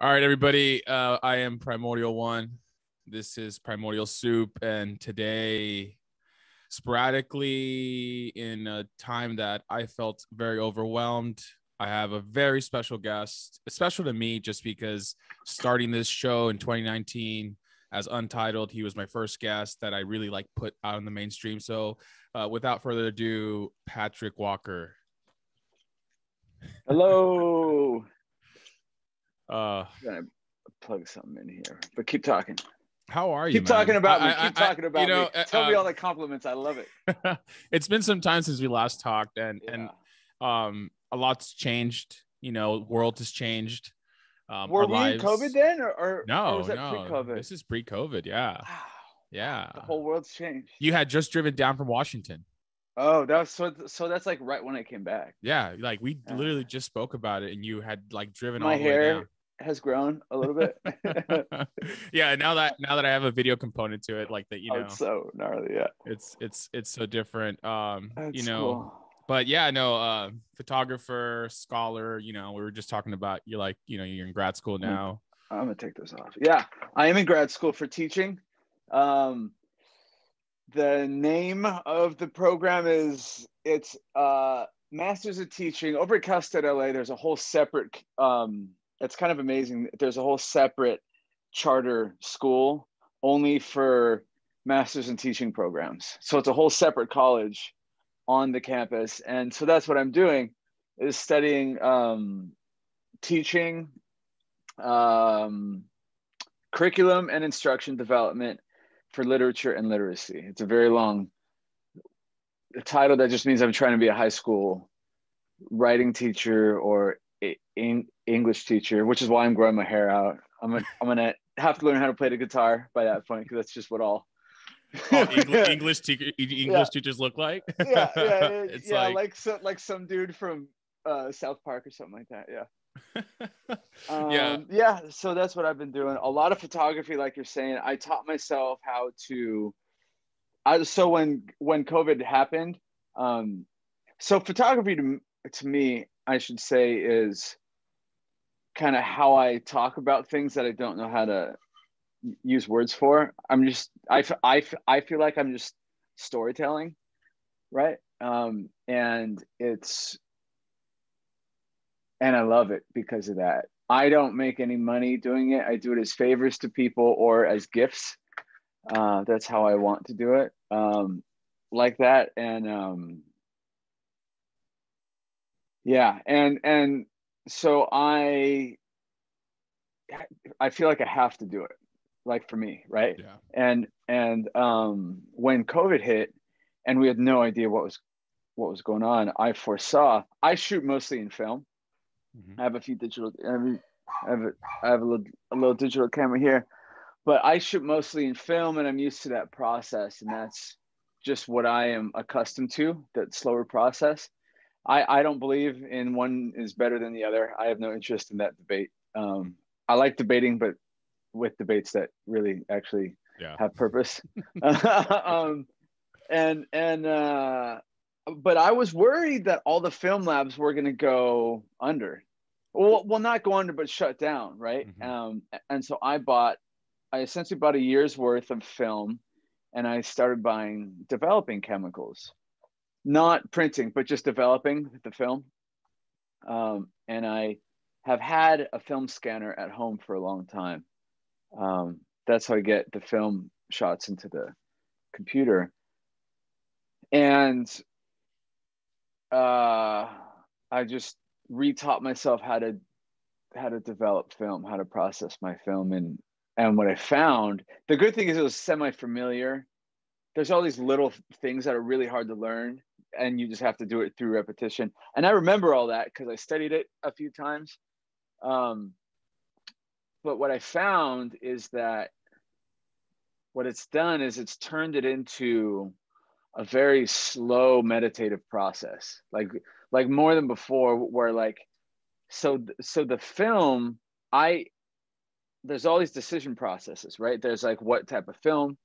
All right, everybody. I am Primordial One. This is Primordial Soup. And today, sporadically, in a time that I felt very overwhelmed, I have a very special guest, special to me just because starting this show in 2019 as Untitled, he was my first guest that I really put out in the mainstream. So without further ado, Patric Walker. Hello. I'm gonna plug something in here, but keep talking. How are you? Keep talking about me. Keep talking about me. Tell me all the compliments. I love it. It's been some time since we last talked, and a lot's changed. World has changed. Were we in COVID then, or was that pre-COVID? This is pre-COVID. Yeah, wow. Yeah. The whole world's changed. You had just driven down from Washington. Oh, that's so that's like right when I came back. Yeah, we literally just spoke about it, and you had driven my all the way down. Hair has grown a little bit. Yeah, now that I have a video component to it, it's so gnarly. Yeah, it's so different. That's cool. But yeah, no, photographer, scholar. We were just talking about you're in grad school now. I'm gonna take this off. Yeah, I am in grad school for teaching. The name of the program is Masters of Teaching. Over at Cal State LA, there's a whole separate it's kind of amazing. There's a whole separate charter school only for Masters in Teaching programs. So it's a whole separate college on the campus. And so that's what I'm doing, is studying teaching, curriculum and instruction development for literature and literacy. It's a very long title that just means I'm trying to be a high school writing teacher or English teacher, which is why I'm growing my hair out. I'm gonna have to learn how to play the guitar by that point, because that's just what all English teachers look like. It's like some dude from South Park or something like that. Yeah. So that's what I've been doing. A lot of photography, like you're saying. I taught myself how to. So when COVID happened, so photography to me, I should say, is kind of how I talk about things that I don't know how to use words for. I feel like I'm just storytelling, right? And I love it because of that. I don't make any money doing it. I do it as favors to people or as gifts. That's how I want to do it, like that. And and so I feel like I have to do it, for me, right? Yeah. And when COVID hit and we had no idea what was going on, I shoot mostly in film. Mm-hmm. I have a few digital. I have a little digital camera here, but I shoot mostly in film, and I'm used to that process, and that's just what I am accustomed to. That slower process. I don't believe in one is better than the other. I have no interest in that debate. I like debating, but with debates that really actually have purpose. But I was worried that all the film labs were going to go under. Well, not go under, but shut down, right? Mm-hmm. And so I essentially bought a year's worth of film, and I started developing chemicals. Not printing, but just developing the film. And I have had a film scanner at home for a long time. That's how I get the film shots into the computer. And I just retaught myself how to develop film, how to process my film. And what I found, the good thing is it was semi-familiar. There's all these little things that are really hard to learn, and you just have to do it through repetition. And I remember all that because I studied it a few times. But what I found is that what it's done is it's turned it into a very slow meditative process, like more than before, where so the film, there's all these decision processes, right? There's what type of film,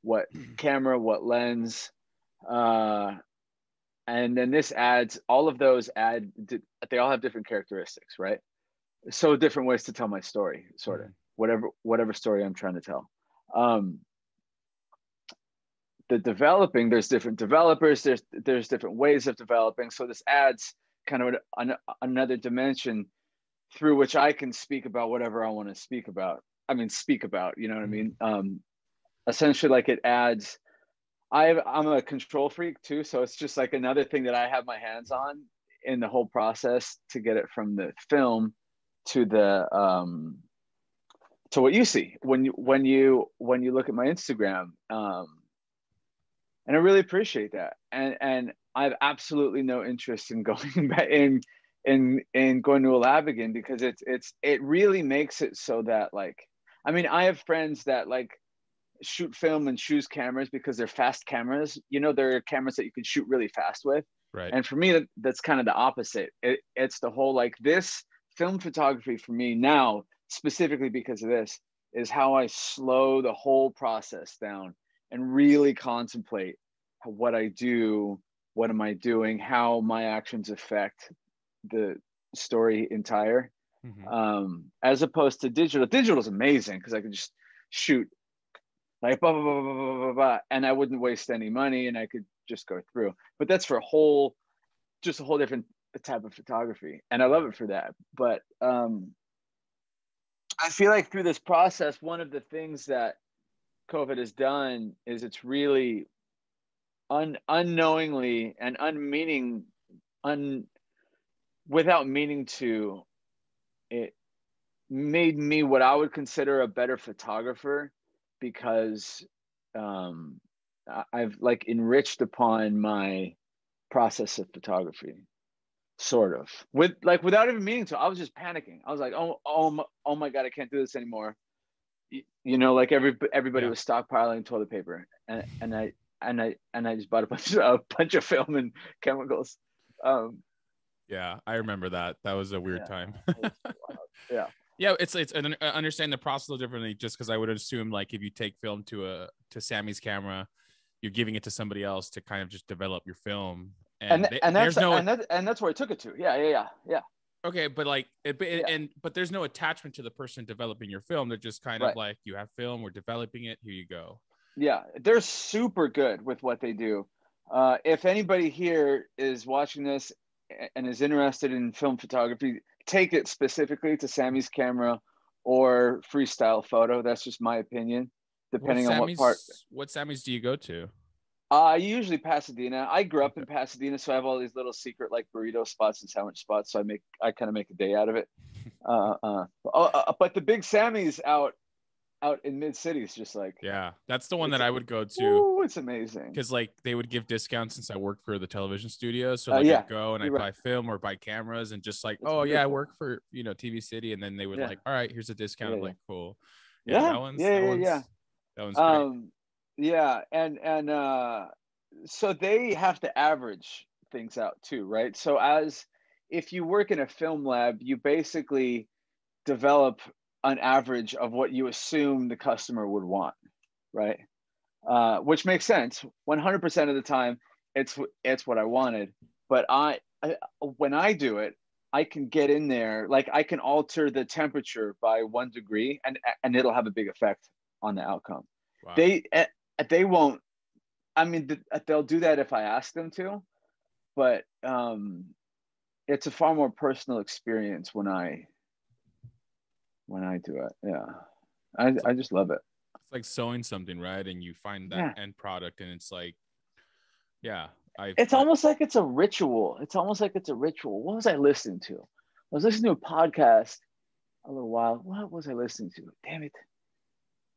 what camera, what lens, and then this adds, all of those they all have different characteristics, right? So different ways to tell my story, sort of, whatever story I'm trying to tell. Um, the developing, there's different developers, there's different ways of developing. So this adds kind of another dimension through which I can speak about whatever I want to speak about. I mean, speak about, you know what I mean? Essentially, like, it adds, I'm a control freak too. So it's just like another thing that I have my hands on in the whole process to get it from the film to the, to what you see when you look at my Instagram. And I really appreciate that. And I have absolutely no interest in going back in going to a lab again, because it really makes it so that, like, I mean, I have friends that like shoot film and choose cameras because they're fast cameras. You know, there are cameras that you can shoot really fast with. Right. And for me, that's kind of the opposite. It's the whole, like, this film photography for me now, specifically because of this, is how I slow the whole process down and really contemplate what I do, what am I doing, how my actions affect the story entire. As opposed to digital. Digital is amazing because I can just shoot like blah, blah, blah, blah, blah, blah, blah, and I wouldn't waste any money, and I could just go through. But that's for a whole different type of photography, and I love it for that. But I feel like through this process, one of the things that COVID has done is it's really unknowingly and without meaning to, it made me what I would consider a better photographer, because I've like enriched upon my process of photography, sort of, without even meaning to. I was just panicking. I was like, oh my God, I can't do this anymore. You know, like everybody was stockpiling toilet paper, and I just bought a bunch of film and chemicals. Yeah, I remember that. That was a weird time. Yeah. Yeah, it's I understand the process a little differently, just because I would assume, like, if you take film to Sammy's camera, you're giving it to somebody else to kind of just develop your film, and that's where I took it to. Yeah. Okay, but like, but there's no attachment to the person developing your film. They're just kind of like, you have film, we're developing it, here you go. Yeah, they're super good with what they do. If anybody here is watching this and is interested in film photography, take it specifically to Sammy's camera or Freestyle Photo. That's just my opinion, depending on what part. What Sammy's do you go to? Usually Pasadena. I grew up in Pasadena, so I have all these little secret, like, burrito spots and sandwich spots. So I kind of make a day out of it. But the big Sammy's out in mid cities, just like, yeah, that's the one that I would go to. Ooh, it's amazing, because like they would give discounts since I worked for the television studio. So like I'd go and I'd buy film or buy cameras, and just like, I work for TV City, and then they would like, all right, here's a discount. I'm like, cool. That one's great. Yeah, and so they have to average things out too, right? So if you work in a film lab, you basically develop an average of what you assume the customer would want, right? Which makes sense. 100% of the time, it's what I wanted. But when I do it, I can get in there, like, I can alter the temperature by 1 degree, and it'll have a big effect on the outcome. Wow. They won't. I mean, they'll do that if I ask them to, but it's a far more personal experience when I do it. Yeah, I just love it. It's like sewing something, right? And you find that end product, and it's like, it's almost like it's a ritual. What was I listening to? I was listening to a podcast a little while. What was I listening to? Damn it.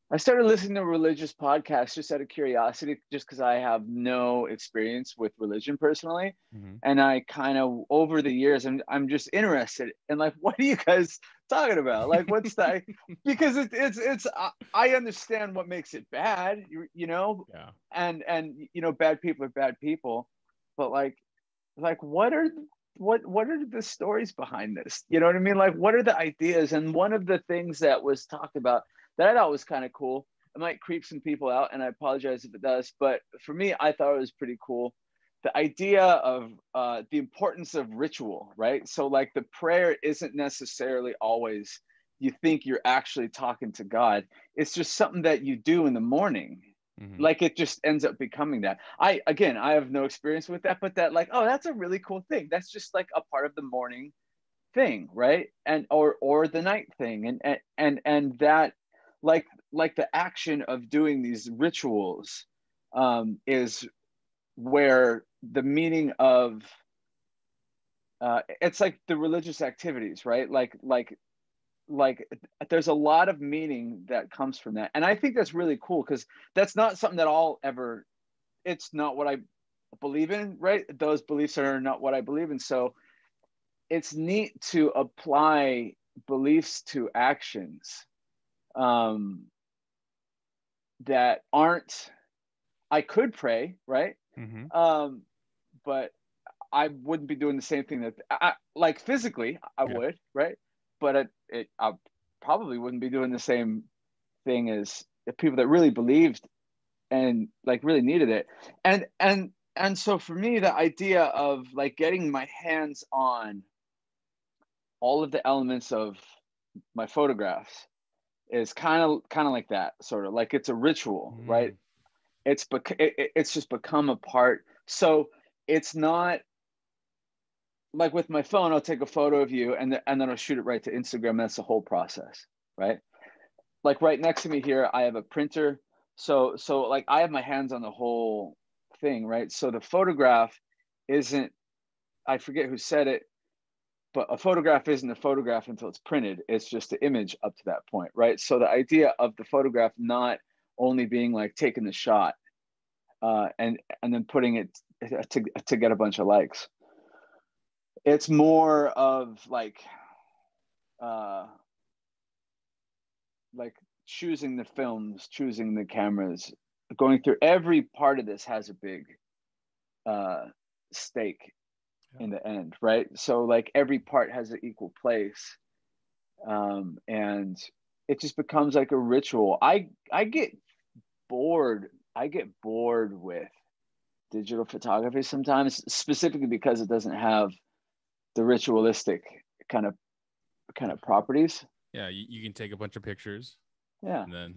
I started listening to religious podcasts just out of curiosity, just because I have no experience with religion personally. And I kind of, over the years, I'm just interested in, like, what are you guys talking about? Like, what's that? Because it's I understand what makes it bad, you know? Yeah. And you know, bad people are bad people, but like what are the stories behind this? You know what I mean? Like, what are the ideas? And one of the things that was talked about that I thought was kind of cool, it might creep some people out, and I apologize if it does, but for me, I thought it was pretty cool, the idea of the importance of ritual, right? So like the prayer isn't necessarily always you think you're actually talking to God. It's just something that you do in the morning. Like it just ends up becoming that. I have no experience with that, but that like, oh, that's a really cool thing. That's just like a part of the morning thing, right? And or the night thing, and that like the action of doing these rituals is where the meaning of it's like the religious activities, right? Like there's a lot of meaning that comes from that, and I think that's really cool because that's not something that I'll ever, it's not what I believe in, right? Those beliefs are not what I believe in. So it's neat to apply beliefs to actions that aren't, I could pray, right? But I wouldn't be doing the same thing that I like physically I would, right? But I probably wouldn't be doing the same thing as the people that really believed and like really needed it. And so for me, the idea of like getting my hands on all of the elements of my photographs is kind of like that, sort of like it's a ritual, right? It's just become a part. So it's not like with my phone, I'll take a photo of you and then I'll shoot it right to Instagram. That's the whole process, right? Like right next to me here, I have a printer. So like I have my hands on the whole thing, right? So the photograph isn't, I forget who said it, but a photograph isn't a photograph until it's printed. It's just the image up to that point, right? So the idea of the photograph not only being like taking the shot and then putting it to get a bunch of likes. It's more of like choosing the films, choosing the cameras, going through every part of this has a big stake in the end, right? So like every part has an equal place, and it just becomes like a ritual. I get bored. I get bored with digital photography sometimes, specifically because it doesn't have the ritualistic kind of properties. Yeah, you can take a bunch of pictures. Yeah. And then,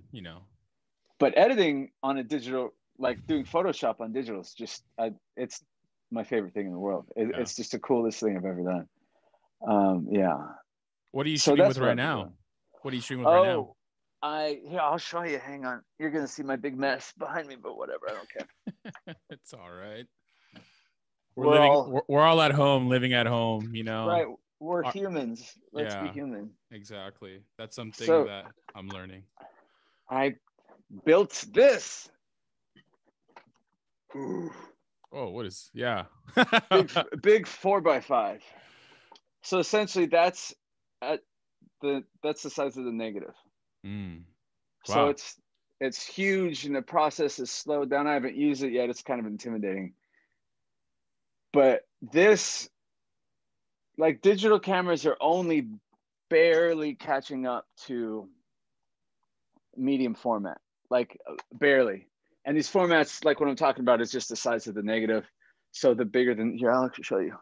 But editing on a digital, like doing Photoshop on digital, is just, it's my favorite thing in the world. It's just the coolest thing I've ever done. Yeah. What are you shooting with right now? What are you shooting with right now? I'll show you. Hang on. You're going to see my big mess behind me, but whatever. I don't care. It's all right. We're all at home, living at home, Right. We're humans. Let's be human. Exactly. That's something that I'm learning. I built this. Oh, what is? Yeah. big 4x5. So essentially, that's the size of the negative. Wow. So it's huge, and the process is slowed down. I haven't used it yet. It's kind of intimidating. But this, like, digital cameras are only barely catching up to medium format, like barely. And these formats, like what I'm talking about, is just the size of the negative. So the bigger than, here, I'll actually show you.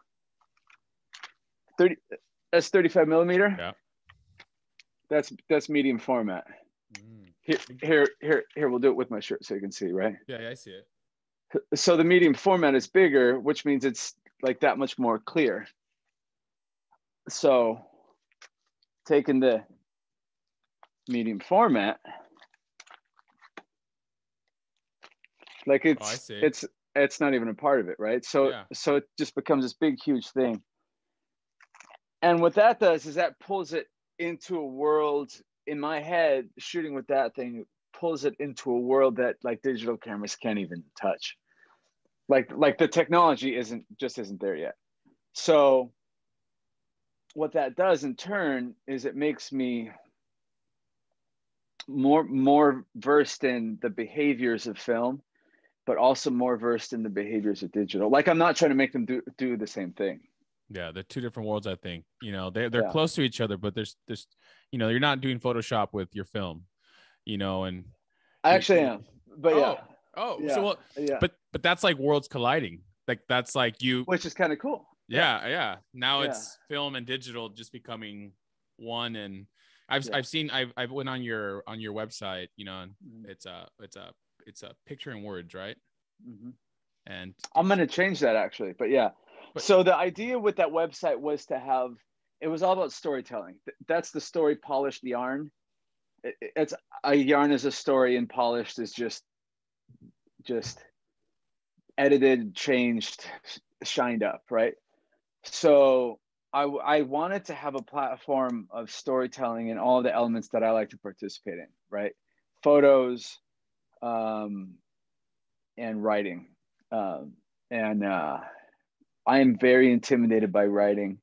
That's 35 millimeter. Yeah. That's medium format. Here, we'll do it with my shirt so you can see, right? Yeah, I see it. So the medium format is bigger, which means it's like that much more clear. So taking the medium format, like it's not even a part of it, right? So so it just becomes this big, huge thing. And what that does is that pulls it into a world in my head. Shooting with that thing pulls it into a world that like digital cameras can't even touch. Like the technology isn't there yet. So what that does in turn is it makes me more versed in the behaviors of film, but also more versed in the behaviors of digital. Like I'm not trying to make them do the same thing. Yeah, they're two different worlds, I think. They're close to each other, but there's you're not doing Photoshop with your film, and I actually am. But but that's like worlds colliding. Like that's like you, which is kind of cool. yeah. Now Yeah. it's film and digital just becoming one. And I've seen, I've went on your website, you know, and it's a picture and words, right? Mm-hmm. And I'm going to change that actually, but yeah. So the idea with that website was to have, it was all about storytelling. That's the story polished yarn. It's a yarn is a story, and polished is just edited, changed, shined up, right? So I wanted to have a platform of storytelling and all the elements that I like to participate in, right? Photos, and writing. And I am very intimidated by writing.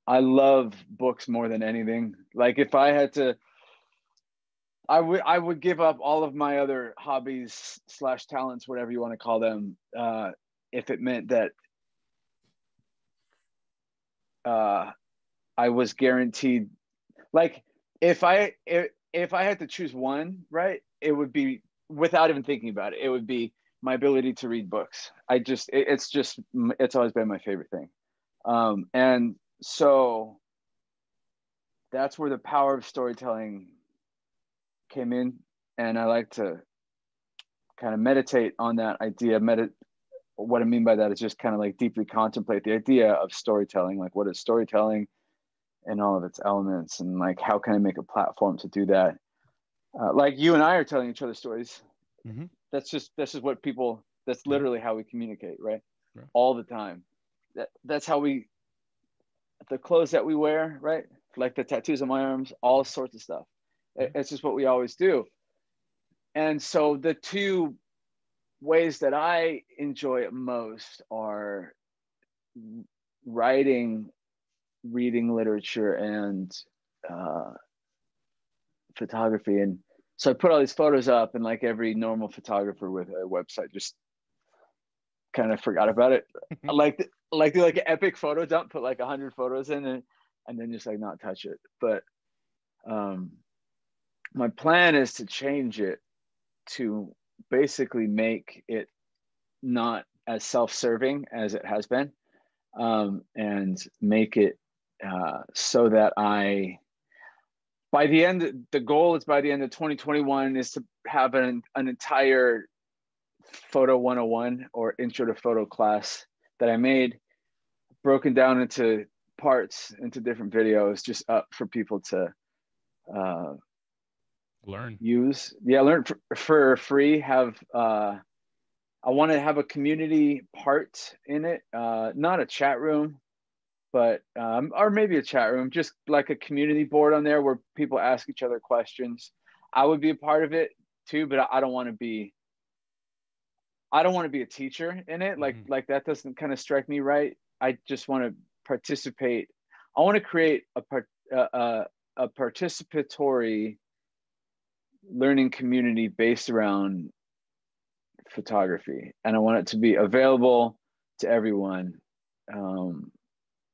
I love books more than anything. Like if I had to, I would give up all of my other hobbies / talents, whatever you want to call them, if it meant that I was guaranteed. Like if I had to choose one, right, it would be, without even thinking about it, it would be my ability to read books. It's always been my favorite thing. And so that's where the power of storytelling came in. And I like to kind of meditate on that idea. What I mean by that is just kind of like deeply contemplate the idea of storytelling. Like, what is storytelling and all of its elements? And like, how can I make a platform to do that? Like you and I are telling each other stories. Mm-hmm. That's what people, that's literally how we communicate, right? Right. All the time. That's how the clothes that we wear, right? Like the tattoos on my arms, all sorts of stuff. It's just what we always do. And so the two ways that I enjoy it most are writing, reading literature, and photography. And so I put all these photos up, and like every normal photographer with a website, just kind of forgot about it. like do like an epic photo dump, put like 100 photos in it, and then just like not touch it. But my plan is to change it to basically make it not as self-serving as it has been, and make it so that the goal is by the end of 2021 is to have an entire photo 101 or intro to photo class that I made, broken down into parts, into different videos, just up for people to learn for free. I want to have a community part in it, not a chat room, but or maybe a chat room, just like a community board on there where people ask each other questions. I would be a part of it too, but I don't want to be a teacher in it. Like that doesn't kind of strike me right. I just want to participate. I want to create a participatory learning community based around photography, and I want it to be available to everyone.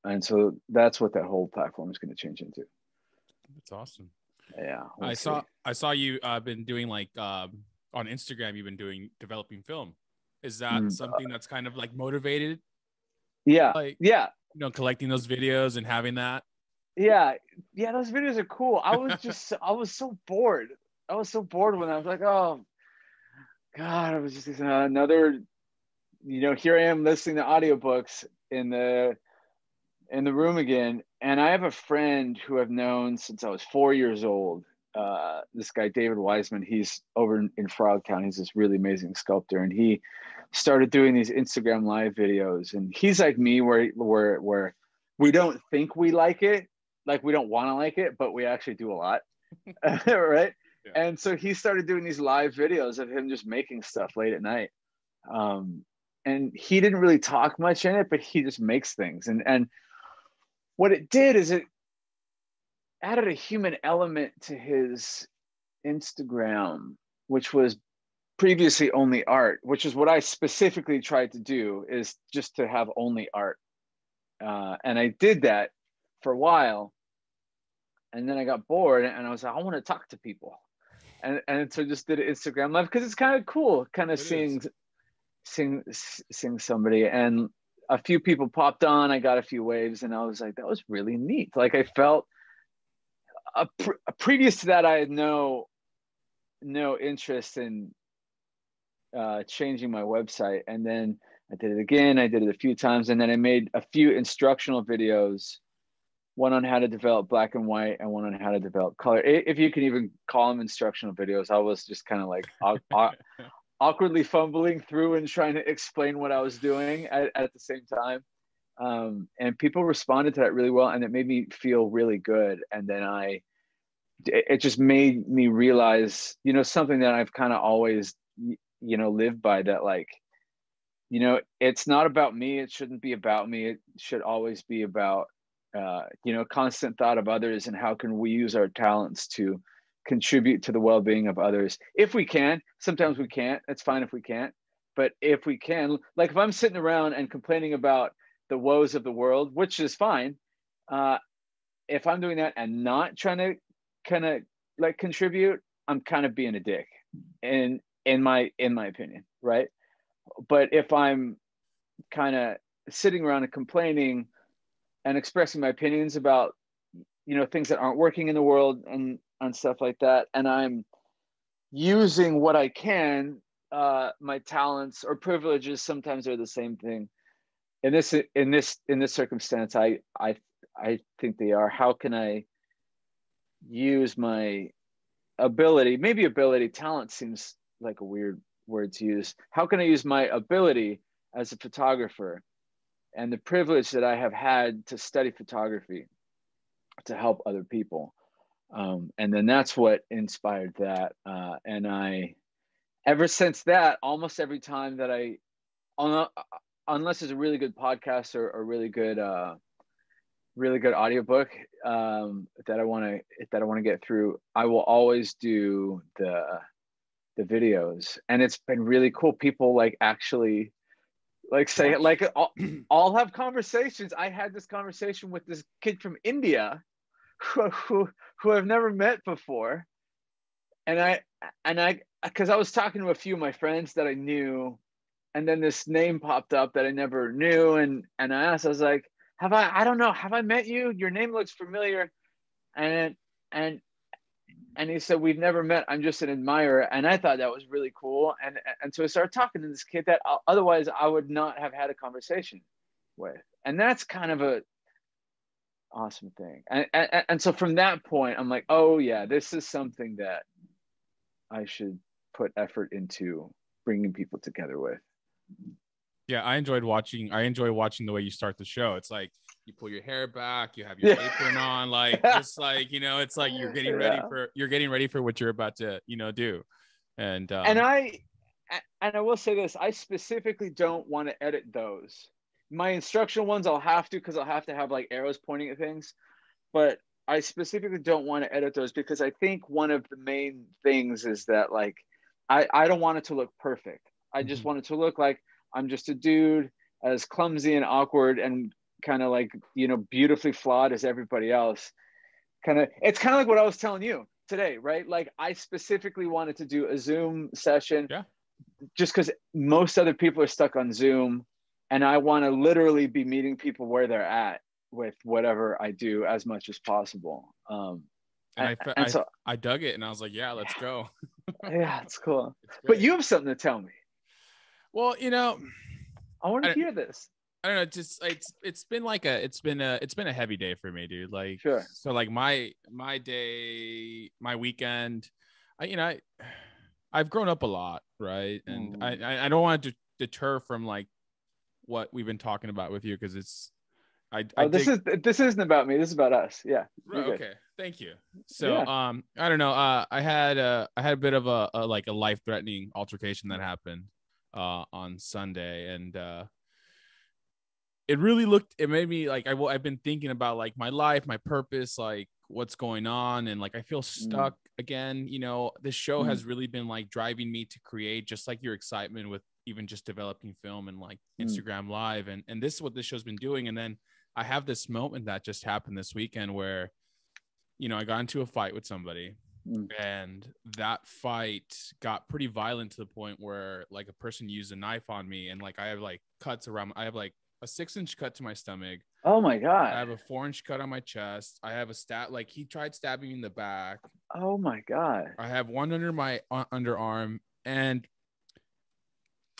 And so that's what that whole platform is going to change into. That's awesome. Yeah, I saw you been doing like on Instagram, you've been developing film. Is that something that's kind of like motivated? Yeah. Like, yeah. You know, collecting those videos and having that. Yeah. Those videos are cool. I was so bored. I was so bored when I was like, oh God, I was just another, here I am listening to audiobooks in the room again. And I have a friend who I've known since I was 4 years old. This guy, David Wiseman, he's over in Frog County. He's this really amazing sculptor. And he started doing these Instagram live videos. And he's like me, where we don't think we like it. Like we don't want to like it, but we actually do a lot. Right. Yeah. And so he started doing these live videos of him just making stuff late at night. And he didn't really talk much in it, but he just makes things. And what it did is it added a human element to his Instagram, which was previously only art, which is what I specifically tried to do, is just to have only art. And I did that for a while. And then I got bored and I was like, I want to talk to people. And so just did an Instagram live because it's kind of cool, kind of seeing sing somebody, and a few people popped on. I got a few waves, and I was like, that was really neat. Like I felt previous to that, I had no interest in changing my website, and then I did it again. I did it a few times, and then I made a few instructional videos, one on how to develop black and white and one on how to develop color. If you can even call them instructional videos. I was just kind of like awkwardly fumbling through and trying to explain what I was doing at the same time. And people responded to that really well, and it made me feel really good. And then it just made me realize, something that I've kind of always, lived by, that like, it's not about me. It shouldn't be about me. It should always be about, constant thought of others, and how can we use our talents to contribute to the well-being of others. If we can. Sometimes we can't. It's fine if we can't. But if we can, like if I'm sitting around and complaining about the woes of the world, which is fine, if I'm doing that and not trying to kind of like contribute, I'm kind of being a dick, in my opinion, right? But if I'm kind of sitting around and complaining and expressing my opinions about, things that aren't working in the world and stuff like that, and I'm using what I can, my talents or privileges, sometimes they're the same thing. In this circumstance, I think they are. How can I use my ability? Maybe ability, talent seems like a weird word to use. How can I use my ability as a photographer and the privilege that I have had to study photography to help other people? And then that's what inspired that. And ever since that, almost every time that unless it's a really good podcast or a really good audiobook that I want to get through, I will always do the videos. And it's been really cool. People like actually like say, like I'll have conversations. I had this conversation with this kid from India who I've never met before. And I because I was talking to a few of my friends that I knew, and then this name popped up that I never knew. And I asked, I was like, I don't know, have I met you? Your name looks familiar. And he said, we've never met. I'm just an admirer. And I thought that was really cool. And so I started talking to this kid that otherwise I would not have had a conversation with. And that's kind of a awesome thing. And so from that point, I'm like, oh yeah, this is something that I should put effort into bringing people together with. Yeah, I enjoy watching the way you start the show. It's like you pull your hair back, you have your apron on, like just like, it's like you're getting ready for what you're about to, do. And I will say this, I specifically don't want to edit those. My instructional ones I'll have to, because I'll have to have like arrows pointing at things, but I specifically don't want to edit those, because I think one of the main things is that like I don't want it to look perfect. I just want it to look like I'm just a dude as clumsy and awkward and kind of like, beautifully flawed as everybody else. It's kind of like what I was telling you today, right? Like I specifically wanted to do a Zoom session just because most other people are stuck on Zoom, and I want to literally be meeting people where they're at with whatever I do as much as possible. So I dug it, and I was like, yeah, let's go. Yeah, it's cool. But you have something to tell me. Well, I want to hear this. I don't know. Just it's been a heavy day for me, dude. Like, sure. So like my day, my weekend, I've grown up a lot, right? And I don't want to deter from like what we've been talking about with you, because it's this isn't about me. This is about us. Yeah. Right, okay. Thank you. So I don't know. I had a bit of a life-threatening altercation that happened on Sunday, and it made me like I've been thinking about like my life, my purpose, like what's going on, and like I feel stuck again. This show has really been like driving me to create, just like your excitement with even just developing film and like Instagram Live, and this is what this show's been doing. And then I have this moment that just happened this weekend where I got into a fight with somebody, And that fight got pretty violent to the point where like a person used a knife on me, and like I have like cuts around. I have like a 6-inch cut to my stomach. Oh my God. I have a 4-inch cut on my chest. I have a like he tried stabbing me in the back. Oh my God. I have one under my underarm, and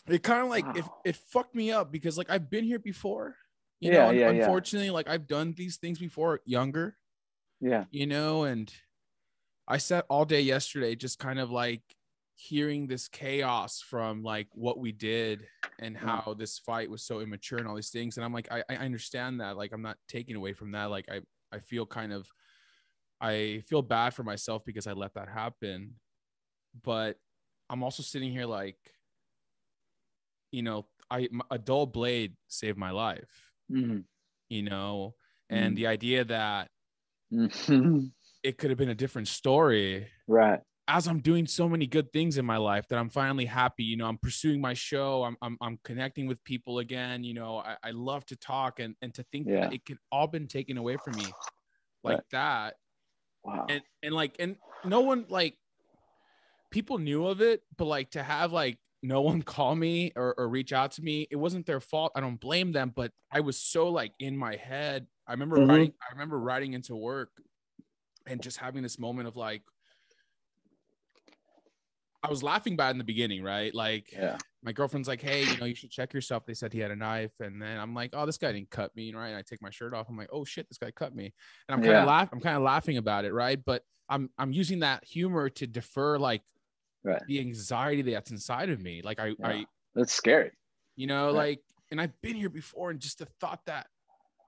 it kind of like it fucked me up because like I've been here before, you know. Unfortunately, like I've done these things before younger, you know. And I sat all day yesterday just kind of like hearing this chaos from like what we did and how this fight was so immature and all these things. And I'm like, I understand that. Like, I'm not taking away from that. Like, I feel I feel bad for myself because I let that happen. But I'm also sitting here like, you know, a dull blade saved my life, you know, and the idea that it could have been a different story. Right. As I'm doing so many good things in my life that I'm finally happy, you know, I'm pursuing my show. I'm connecting with people again. You know, I love to talk, and to think that it could all been taken away from me like that. Wow. And no one, like, people knew of it, but like to have like no one call me or reach out to me, it wasn't their fault. I don't blame them, but I was so like in my head. I remember riding into work and just having this moment of like, I was laughing about it in the beginning, right? Like my girlfriend's like, hey, you know, you should check yourself. They said he had a knife. And then I'm like, oh, this guy didn't cut me, right? And I take my shirt off. I'm like, oh shit, this guy cut me. And I'm kind of laughing about it, right? But I'm using that humor to defer like the anxiety that's inside of me. Like I that's scary. You know, like, and I've been here before, and just the thought that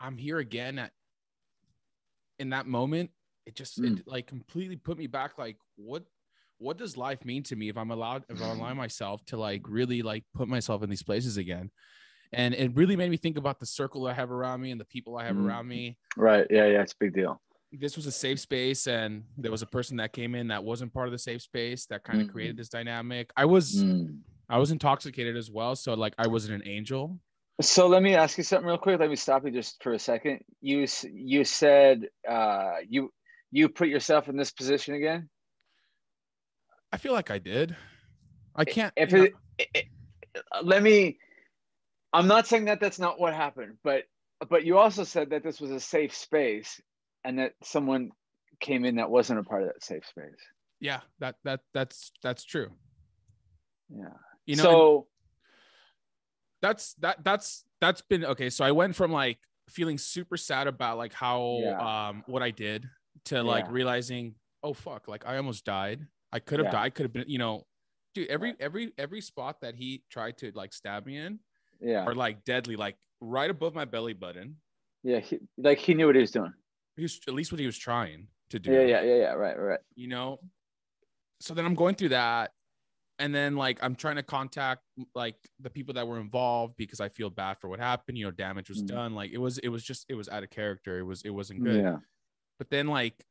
I'm here again in that moment, it like completely put me back. Like, what does life mean to me if I'm allowing myself to like really like put myself in these places again? And it really made me think about the circle I have around me and the people I have around me. Right. Yeah. It's a big deal. This was a safe space, and there was a person that came in that wasn't part of the safe space that kind of created this dynamic. I was intoxicated as well. So like I wasn't an angel. So let me ask you something real quick. Let me stop you just for a second. You said you put yourself in this position again? I feel like I did. I can't. I'm not saying that that's not what happened, but you also said that this was a safe space and that someone came in that wasn't a part of that safe space. Yeah, that's true. Yeah. You know, so that's been okay. So I went from like feeling super sad about like how what I did to like realizing, oh fuck, like I almost died. I could have died. Could have been, you know, dude. Every spot that he tried to like stab me in, are like deadly, like right above my belly button. Yeah, he knew what he was doing. He was at least what he was trying to do. Yeah. Right. You know, so then I'm going through that, and then like I'm trying to contact like the people that were involved because I feel bad for what happened. You know, damage was done. Like it was out of character. It wasn't good. Yeah. But then like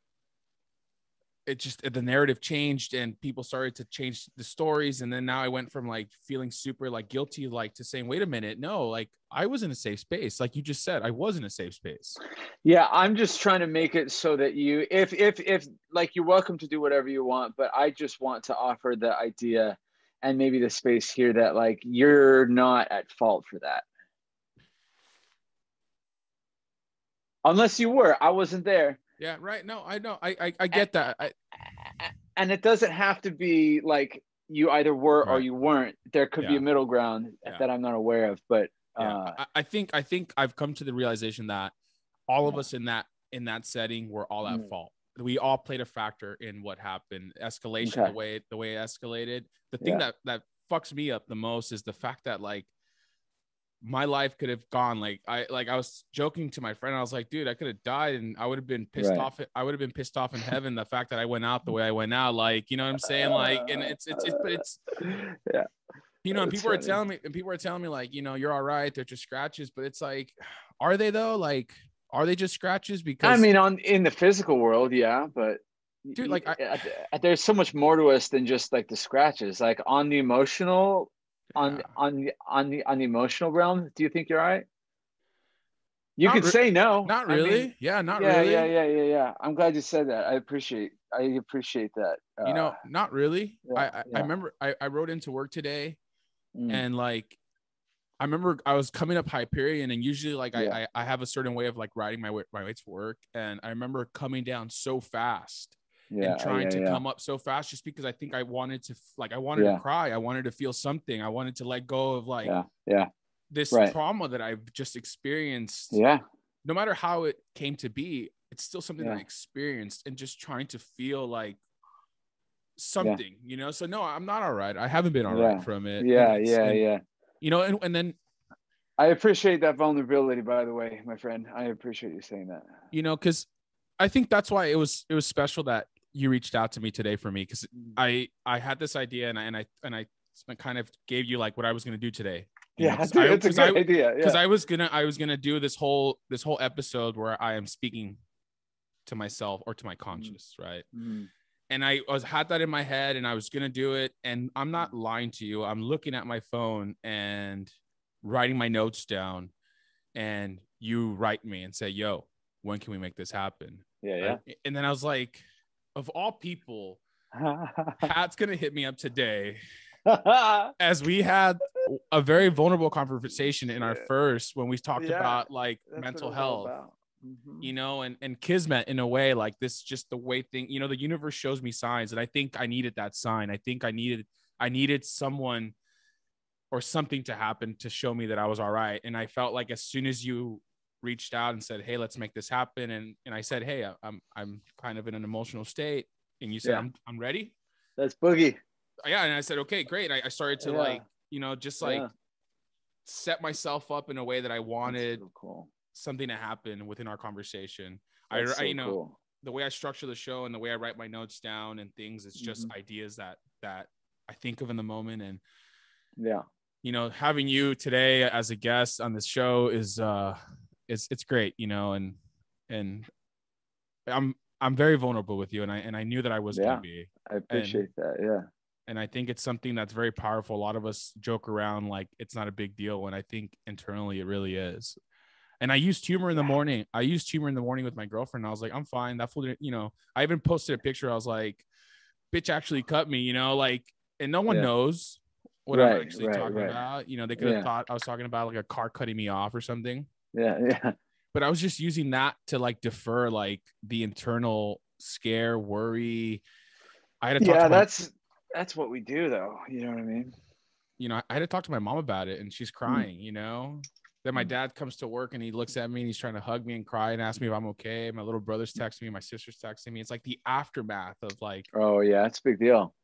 the narrative changed and people started to change the stories. And then now I went from like feeling super like guilty, like to saying, wait a minute, no, like I was in a safe space. Like you just said, I was in a safe space. Yeah. I'm just trying to make it so that you, if like, you're welcome to do whatever you want, but I just want to offer the idea and maybe the space here that like, you're not at fault for that. Unless you were. I wasn't there. Yeah, right. No, I know. I get that. And it doesn't have to be like you either were or you weren't. There could be a middle ground that I'm not aware of. But I think I've come to the realization that all of us in that setting were all at fault. We all played a factor in what happened. Escalation, the way it escalated. The thing that fucks me up the most is the fact that like my life could have gone I was joking to my friend. I was like, dude, I could have died and I would have been pissed off. I would have been pissed off in heaven. The fact that I went out the way I went out, like, you know what I'm saying? Like, and it's you know, and people are telling me like, you know, you're all right. They're just scratches, but it's like, are they though? Like, are they just scratches? Because I mean, in the physical world, yeah, but dude, like there's so much more to us than just like the scratches. Like on the emotional on the emotional realm, do you think you're all right? You could say no. Not really. I mean, not really. Yeah. I'm glad you said that. I appreciate I appreciate that. Not really. Yeah, I remember I rode into work today, Mm. and like I remember I was coming up Hyperion, and usually like Yeah. I have a certain way of like riding my way to work, and I remember coming down so fast and trying to come up so fast just because I think I wanted to to cry. I wanted to feel something. I wanted to let go of like this trauma that I've just experienced. Yeah. No matter how it came to be, it's still something that I experienced, and just trying to feel like something, So no, I'm not all right. I haven't been all right from it. Yeah. And then I appreciate that vulnerability, by the way, my friend. I appreciate you saying that. Because I think that's why it was special that you reached out to me today for me, because I had this idea, and I kind of gave you like what I was going to do today. It's a good idea. Because I was gonna do this whole episode where I am speaking to myself or to my conscious, right? And I had that in my head, and I was gonna do it. And I'm not lying to you. I'm looking at my phone and writing my notes down, and you write me and say, "Yo, when can we make this happen?" Yeah. And then I was like, of all people, Pat's gonna hit me up today, as we had a very vulnerable conversation in our first, when we talked about like mental health, and kismet in a way, like this, just the way the universe shows me signs. And I think I needed that sign. I think I needed someone or something to happen to show me that I was all right. And I felt like as soon as you reached out and said, "Hey, let's make this happen," and I said, "Hey, I'm kind of in an emotional state," and you said, I'm ready. That's boogie. Yeah. And I said, okay, great. I started to just set myself up in a way that I wanted something to happen within our conversation. Cool. The way I structure the show and the way I write my notes down and things, it's just ideas that I think of in the moment. And having you today as a guest on this show is it's great, and I'm very vulnerable with you, and I knew that I was going to be. I appreciate that. Yeah. And I think it's something that's very powerful. A lot of us joke around like it's not a big deal, when I think internally it really is. And I used humor in the morning. I used humor in the morning with my girlfriend. I was like, I'm fine. That fool, I even posted a picture. I was like, bitch actually cut me, and no one knows what I'm actually talking about. They could have thought I was talking about like a car cutting me off or something. Yeah. But I was just using that to like defer like the internal scare, worry. I had to talk to that's what we do, though. You know what I mean? I had to talk to my mom about it, and she's crying, Then my dad comes to work and he looks at me and he's trying to hug me and cry and ask me if I'm okay. My little brother's texting me, my sister's texting me. It's like the aftermath of like, oh yeah, it's a big deal.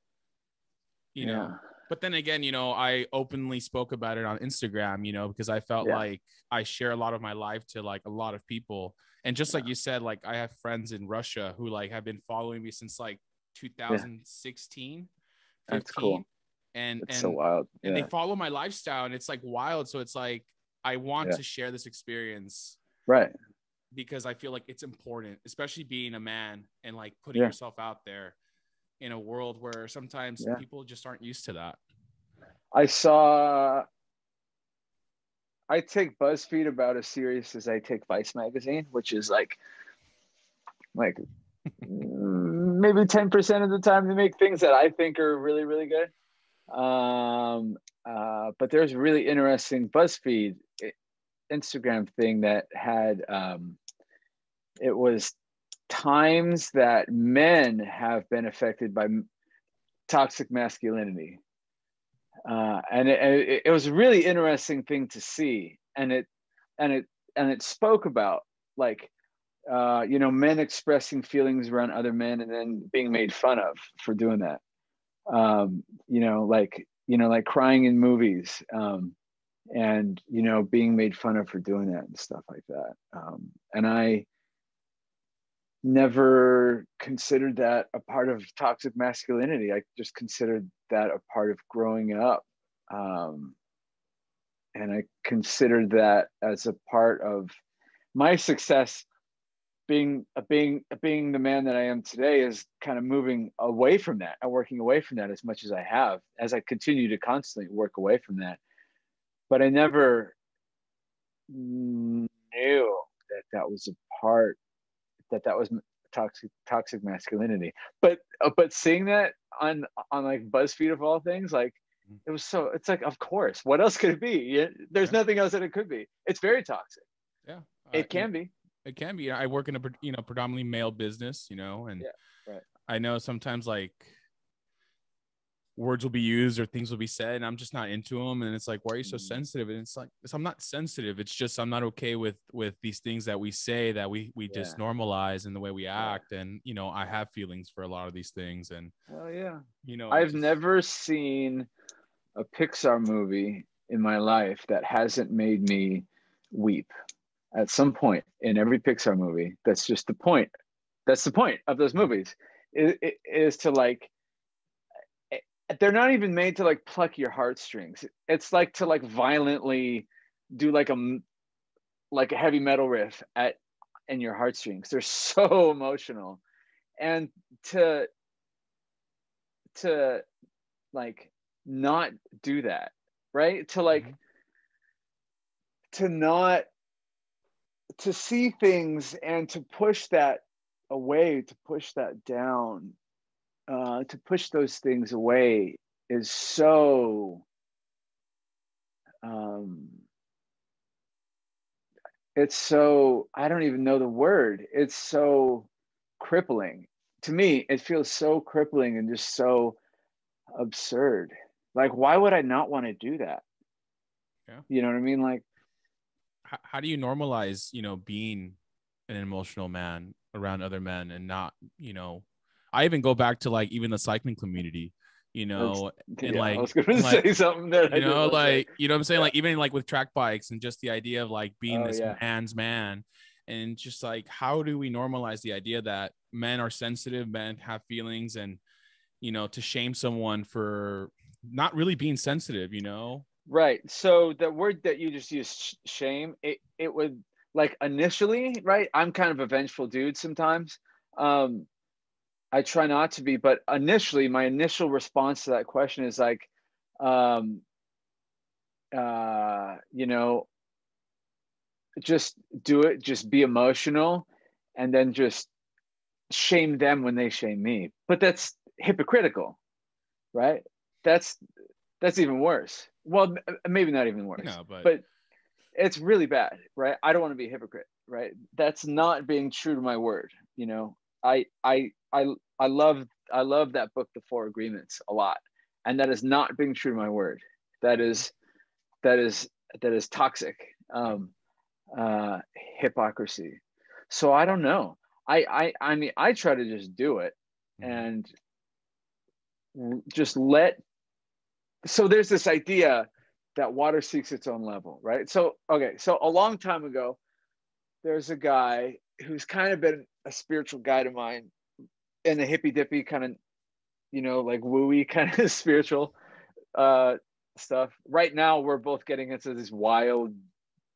You know. But then again, I openly spoke about it on Instagram, because I felt like I share a lot of my life to like a lot of people. And just like you said, like I have friends in Russia who like have been following me since like 2016. That's cool. And so wild. And they follow my lifestyle, and it's like wild. So it's like I want to share this experience, right? Because I feel like it's important, especially being a man and like putting yourself out there in a world where sometimes people just aren't used to that. I take BuzzFeed about as serious as I take Vice magazine, which is like maybe 10% of the time they make things that I think are really, really good. But there's a really interesting BuzzFeed Instagram thing that had, it was times that men have been affected by toxic masculinity. And it was a really interesting thing to see. And it spoke about like, men expressing feelings around other men and then being made fun of for doing that. Like crying in movies, and being made fun of for doing that and stuff like that. And I never considered that a part of toxic masculinity. I just considered that a part of growing up, and I considered that as a part of my success. Being the man that I am today is kind of moving away from that and working away from that as much as I have, as I continue to constantly work away from that. But I never knew that was a part, that was toxic masculinity. But seeing that on like BuzzFeed of all things, like it's like, of course, what else could it be? There's nothing else that it could be. It's very toxic. Yeah, it can be. It can be. I work in a predominantly male business, and right. I know sometimes like words will be used or things will be said, and I'm just not into them. And it's like, why are you so sensitive? And it's like, I'm not sensitive. It's just I'm not okay with these things that we say, that we just normalize in the way we act. And I have feelings for a lot of these things. And I've never seen a Pixar movie in my life that hasn't made me weep at some point in every Pixar movie. That's just the point. That's the point of those movies. It is to like, they're not even made to like pluck your heartstrings. It's like to like violently do like a heavy metal riff in your heartstrings. They're so emotional. And to like not do that, right? To like to see things and to push that away, to push that down, to push those things away is so it's so, I don't even know the word. It's so crippling. To me, it feels so crippling and just so absurd. Like, why would I not want to do that? Yeah. You know what I mean? Like, how do you normalize, being an emotional man around other men and not, I even go back to like even the cycling community, and I was going to say something that like, what I'm saying? Like even like with track bikes and just the idea of like being this man's man, and just like, how do we normalize the idea that men are sensitive, men have feelings, and, to shame someone for not really being sensitive, Right. So the word that you just used, shame, it would like initially, right? I'm kind of a vengeful dude sometimes. I try not to be, but initially, my initial response to that question is like, just do it, just be emotional, and then just shame them when they shame me. But that's hypocritical, right? That's even worse. Well, maybe not even worse, but it's really bad, right? I don't want to be a hypocrite, right? That's not being true to my word. I love that book, The Four Agreements, a lot, and that is not being true to my word. That is toxic, hypocrisy. So I don't know. I mean, I try to just do it and just so there's this idea that water seeks its own level, right? So a long time ago, there's a guy who's kind of been a spiritual guide of mine in the hippy dippy kind of, like wooey kind of spiritual stuff. Right now, we're both getting into these wild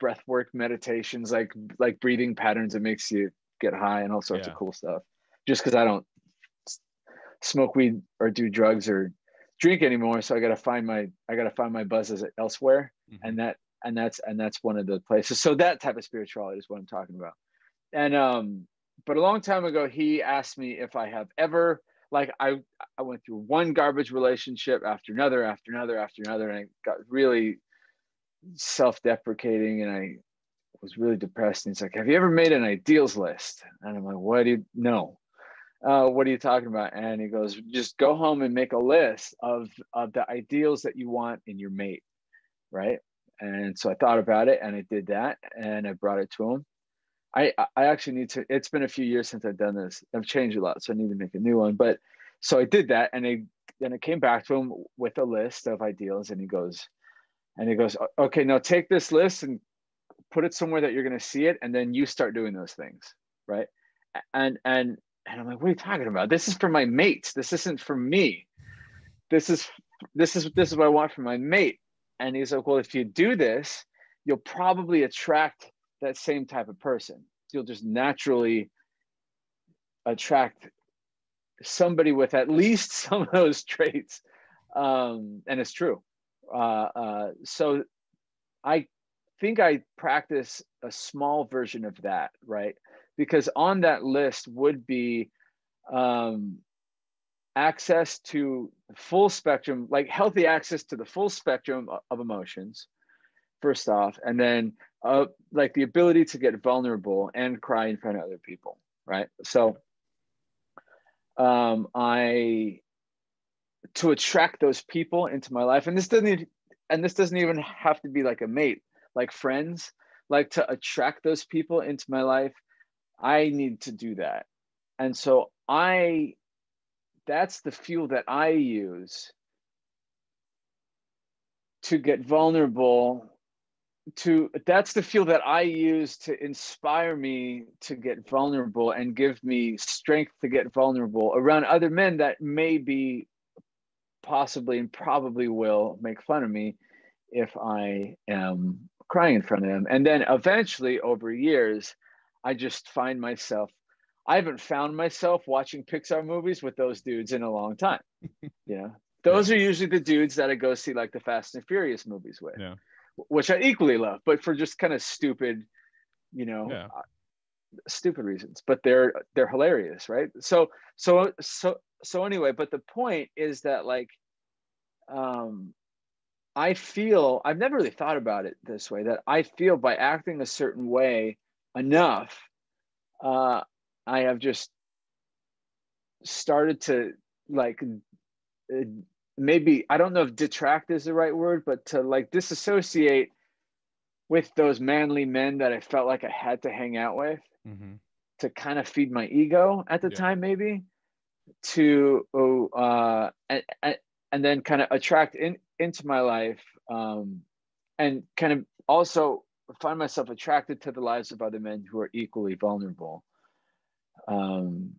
breathwork meditations, like breathing patterns that makes you get high and all sorts of cool stuff. Just because I don't smoke weed or do drugs or drink anymore, so I gotta find my buzzes elsewhere, and that's one of the places. So that type of spirituality is what I'm talking about. And but a long time ago, he asked me if I have ever, like, I went through one garbage relationship after another, and I got really self-deprecating, and I was really depressed. And he's like, have you ever made an ideals list? And I'm like, what are you talking about? And he goes, just go home and make a list of the ideals that you want in your mate, right? And so I thought about it, and I did that, and I brought it to him. I actually need to, it's been a few years since I've done this. I've changed a lot, so I need to make a new one. But so I did that, and I came back to him with a list of ideals, and he goes, okay, now take this list and put it somewhere that you're going to see it, and then you start doing those things, right? And I'm like, what are you talking about? This is for my mates. This isn't for me. This is what I want for my mate. And he's like, well, if you do this, you'll probably attract that same type of person. You'll just naturally attract somebody with at least some of those traits. And it's true. So I think I practice a small version of that, right? because on that list would be access to full spectrum, like healthy access to the full spectrum of emotions, first off, and then like the ability to get vulnerable and cry in front of other people, right? So I to attract those people into my life, and this doesn't even have to be like a mate, like friends, like to attract those people into my life, I need to do that. And so that's the fuel that I use to get vulnerable. That's the fuel that I use to inspire me to get vulnerable and give me strength to get vulnerable around other men that may be possibly and probably will make fun of me if I am crying in front of them. And then eventually, over years, I just find myself, I haven't found myself watching Pixar movies with those dudes in a long time. Those are usually the dudes that I go see like the Fast and Furious movies with, which I equally love, but for just kind of stupid, stupid reasons. But they're hilarious, right? So anyway, but the point is that like, I feel, I've never really thought about it this way, that I feel by acting a certain way enough, I have just started to like, maybe, I don't know if detract is the right word, but to like disassociate with those manly men that I felt like I had to hang out with to kind of feed my ego at the time, maybe to, and then kind of attract into my life, and kind of also find myself attracted to the lives of other men who are equally vulnerable. And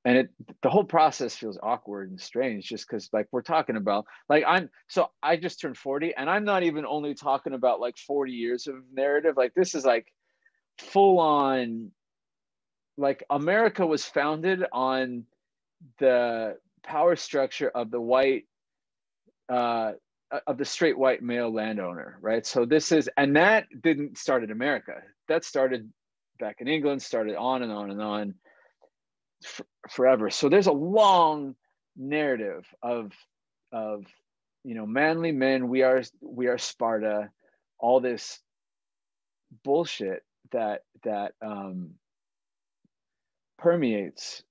the whole process feels awkward and strange just because like we're talking about like I just turned 40 and I'm not even only talking about like 40 years of narrative. Like this is like full on, like America was founded on the power structure of the white, of the straight white male landowner, right? So this is, and that didn't start in America. That started back in England, started on and on and on forever. So there's a long narrative of manly men. We are Sparta. All this bullshit that permeates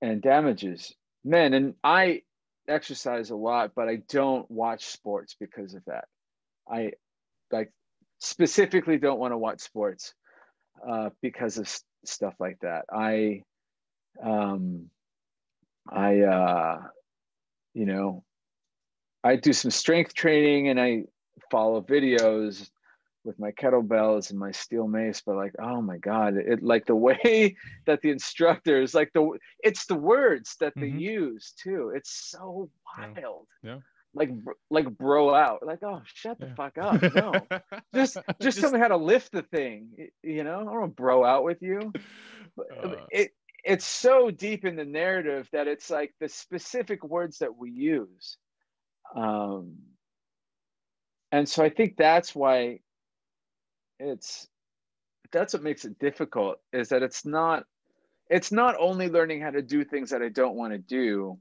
and damages men. And I exercise a lot, but I don't watch sports because of that. I like specifically don't want to watch sports because of stuff like that. I do some strength training and I follow videos with my kettlebells and my steel mace, but like, oh my God, it like the way that the instructors, like it's the words that they use too. It's so wild. Yeah. Like bro out, like, oh, shut the fuck up. No, just tell me how to lift the thing. I don't want to bro out with you. It's so deep in the narrative that it's like the specific words that we use. And so I think that's why that's what makes it difficult, is that it's not only learning how to do things that I don't want to do.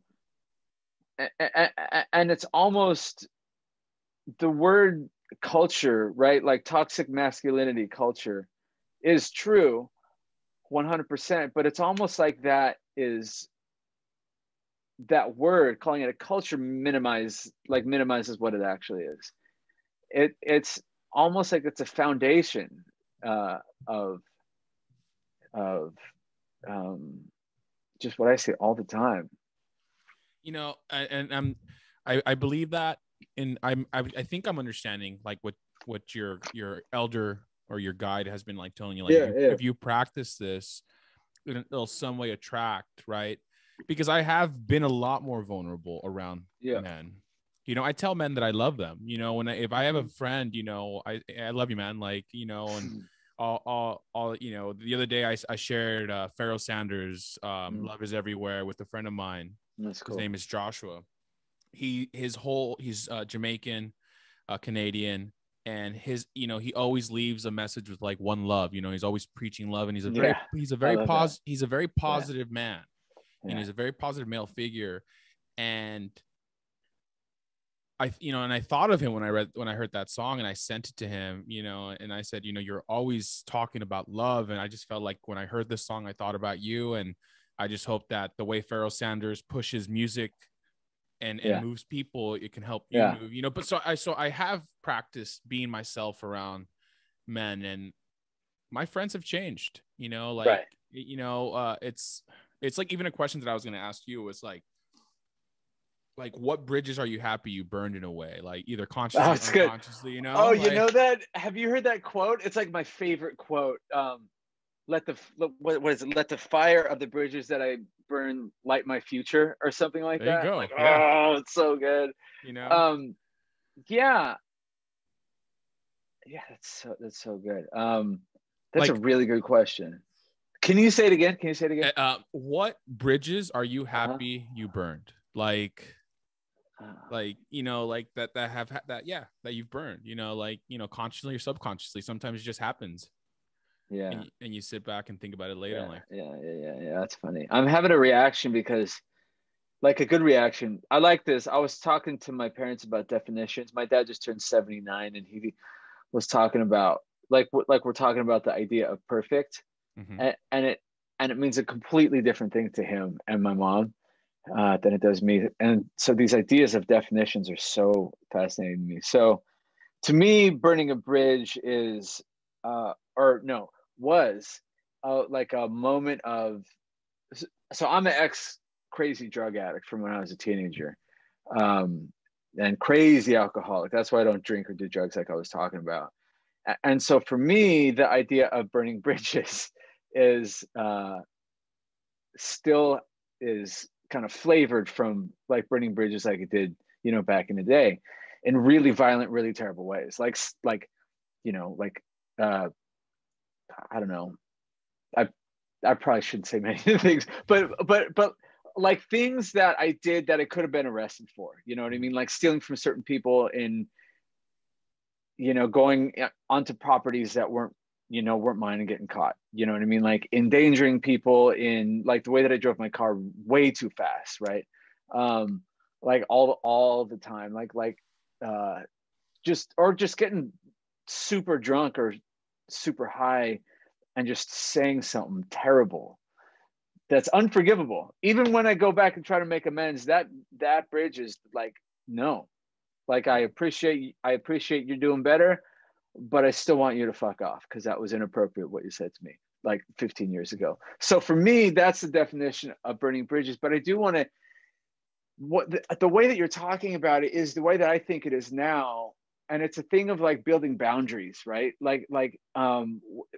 And it's almost the word culture, right? Like toxic masculinity culture is true 100%, but it's almost like that word, calling it a culture, minimizes what it actually is. It's almost like it's a foundation of just what I say all the time. And I believe that, and I think I'm understanding like what your elder or your guide has been like telling you, like if you practice this, it'll some way attract, right? Because I have been a lot more vulnerable around men. I tell men that I love them. If I have a friend, I love you, man. Like, and all the other day I shared Pharoah Sanders' Love Is Everywhere with a friend of mine. That's cool. His name is Joshua. He's Jamaican, Canadian, and his, you know, he always leaves a message with like one love, you know, he's always preaching love, and he's a Yeah, I love that. he's a very Yeah. positive man. You know, he's a very positive male figure. And you know, and I thought of him when I heard that song, and I sent it to him, you know, and I said, you know, you're always talking about love. And I just felt like when I heard this song, I thought about you. And I just hope that the way Pharoah Sanders pushes music and moves people, it can help you move, you know. But so I have practiced being myself around men, and my friends have changed, you know, like, you know, it's like even a question that I was going to ask you was like, what bridges are you happy you burned in a way, like either consciously or unconsciously, you know? Oh, like, you know that? Have you heard that quote? It's like my favorite quote. What is it? Let the fire of the bridges that I burn light my future, or something like there that. you go. Like, oh, it's so good. You know? Yeah, that's so good. That's like, a really good question. Can you say it again? What bridges are you happy you burned? Like, you know, like that you've burned, you know, like, you know, consciously or subconsciously. Sometimes it just happens. Yeah. And you sit back and think about it later. Yeah. That's funny. I'm having a reaction because, like, a good reaction. I like this. I was talking to my parents about definitions. My dad just turned 79, and he was talking about like we're talking about the idea of perfect, and it means a completely different thing to him and my mom than it does me. And so these ideas of definitions are so fascinating to me. So to me, burning a bridge is was like a moment of, so I'm an ex crazy drug addict from when I was a teenager, and crazy alcoholic. That's why I don't drink or do drugs, like I was talking about. And so for me, the idea of burning bridges is still is kind of flavored from like burning bridges like it did, you know, back in the day, in really violent, really terrible ways. Like you know, like I don't know. I probably shouldn't say many things, but like things that I did that I could have been arrested for. You know what I mean? Like stealing from certain people, in, you know, going onto properties that weren't mine and getting caught. You know what I mean? Like endangering people, in like the way that I drove my car way too fast, right? Like all the time, like just getting super drunk or super high and just saying something terrible that's unforgivable. Even when I go back and try to make amends, that bridge is like, no. Like, I appreciate you're doing better, but I still want you to fuck off, because that was inappropriate what you said to me like 15 years ago. So for me, that's the definition of burning bridges. But I do want to, the way that you're talking about it is the way that I think it is now. And it's a thing of like building boundaries, right?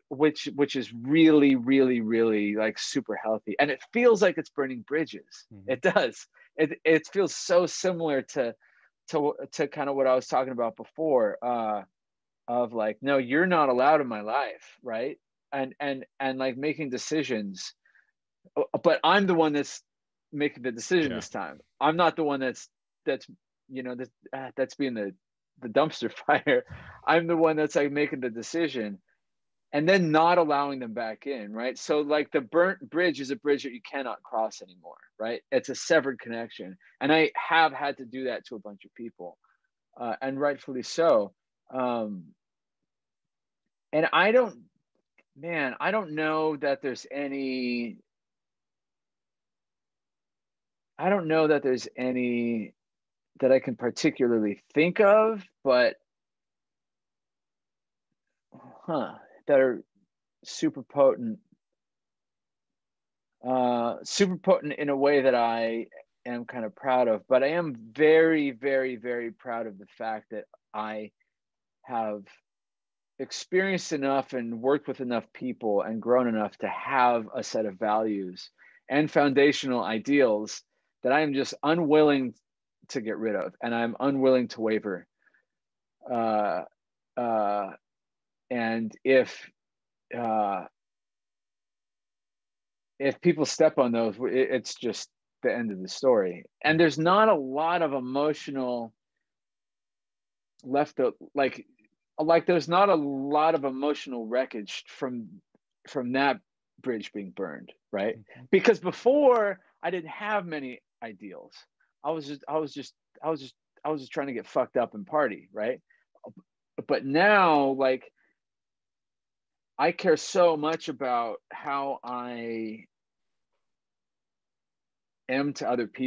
Which is really, really, really like super healthy. And it feels like it's burning bridges. It does. It feels so similar to kind of what I was talking about before, of like, no, you're not allowed in my life, right? And like making decisions, but I'm the one that's making the decision this time. I'm not the one that's you know, that's being the dumpster fire. I'm the one that's like making the decision and then not allowing them back in, right? So like the burnt bridge is a bridge that you cannot cross anymore, right? It's a severed connection. And I have had to do that to a bunch of people, and rightfully so. And I don't know that there's any that I can particularly think of, but that are super potent in a way that I am kind of proud of. But I am very, very, very proud of the fact that I have experienced enough and worked with enough people and grown enough to have a set of values and foundational ideals that I am just unwilling to get rid of, and I'm unwilling to waver. And if people step on those, it's just the end of the story. And there's not a lot of emotional left. Like, like there's not a lot of emotional wreckage from that bridge being burned, right? Mm-hmm. Because before I didn't have many ideals. I was just trying to get fucked up and party, right? But now, like, I care so much about how I am to other people